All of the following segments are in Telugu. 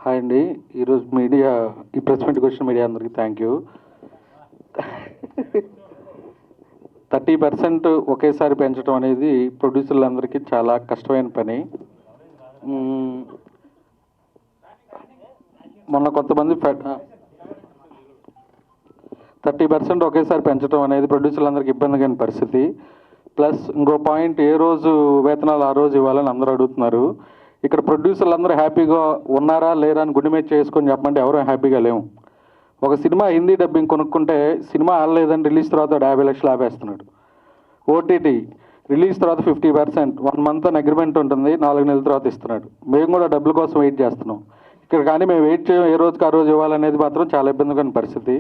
హాయ్ అండి. ఈరోజు మీడియా ఈ ప్రెస్ మీట్కి వచ్చిన మీడియా అందరికీ థ్యాంక్ యూ. 30% ఒకేసారి పెంచడం అనేది ప్రొడ్యూసర్లందరికీ చాలా కష్టమైన పని. మొన్న కొంతమంది 30% ఒకేసారి పెంచడం అనేది ప్రొడ్యూసర్లందరికీ ఇబ్బందికైన పరిస్థితి. ప్లస్ ఇంకో పాయింట్, ఏ రోజు వేతనాలు ఆ రోజు ఇవ్వాలని అందరూ అడుగుతున్నారు. ఇక్కడ ప్రొడ్యూసర్లు అందరూ హ్యాపీగా ఉన్నారా లేరా అని గుండె మీద చేసుకొని చెప్పమంటే ఎవరూ హ్యాపీగా లేము. ఒక సినిమా హిందీ డబ్బింగ్ కొనుక్కుంటే సినిమా ఆడలేదని రిలీజ్ తర్వాత 50 లక్షలు ఆపేస్తున్నాడు. ఓటీటీ రిలీజ్ తర్వాత 50%, 1 month అని అగ్రిమెంట్ ఉంటుంది, 4 నెలల తర్వాత ఇస్తున్నాడు. మేము కూడా డబ్బుల కోసం వెయిట్ చేస్తున్నాం. ఇక్కడ కానీ మేము వెయిట్ చేయం, ఏ రోజుకి ఆ రోజు ఇవ్వాలనేది మాత్రం చాలా ఇబ్బందికరమైన పరిస్థితి.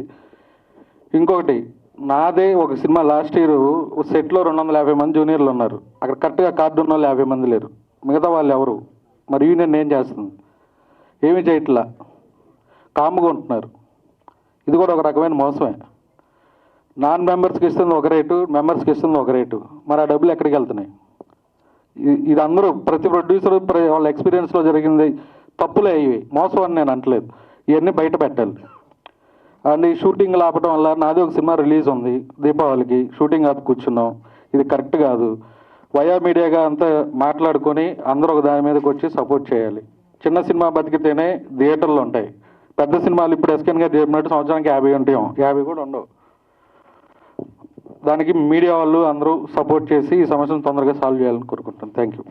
ఇంకొకటి, నాదే ఒక సినిమా లాస్ట్ ఇయర్ సెట్లో 250 మంది జూనియర్లు ఉన్నారు. అక్కడ కరెక్ట్గా కార్డు ఉన్న వాళ్ళు 50 మంది లేరు. మిగతా వాళ్ళు ఎవరు? మరి యూనియన్ ఏం చేస్తుంది? ఏమీ చేయట్లా, కామ్గా ఉంటున్నారు. ఇది కూడా ఒక రకమైన మోసమే. నాన్ మెంబర్స్కి ఇస్తుంది ఒక రేటు, మెంబర్స్కి ఇస్తుంది ఒక రేటు. మరి ఆ డబ్బులు ఎక్కడికి వెళ్తున్నాయి? ఇది అందరూ ప్రతి ప్రొడ్యూసర్ వాళ్ళ ఎక్స్పీరియన్స్లో జరిగింది తప్పులే, ఇవి మోసం అని నేను అంటలేదు. ఇవన్నీ బయట పెట్టాలి. అండ్ ఈ షూటింగ్లు ఆపడం వల్ల, నాది ఒక సినిమా రిలీజ్ ఉంది దీపావళికి, షూటింగ్ ఆపి కూర్చున్నాం. ఇది కరెక్ట్ కాదు. వయా మీడియాగా అంతా మాట్లాడుకొని అందరూ ఒక దాని మీదకి వచ్చి సపోర్ట్ చేయాలి. చిన్న సినిమా బతికితేనే థియేటర్లు ఉంటాయి. పెద్ద సినిమాలు ఇప్పుడు ఎస్కెన్ గారు చెప్పినట్టు సంవత్సరానికి 50 ఉంటాం, 50 కూడా ఉండవు. దానికి మీడియా వాళ్ళు అందరూ సపోర్ట్ చేసి ఈ సమస్యను తొందరగా సాల్వ్ చేయాలని కోరుకుంటాను. Thank you.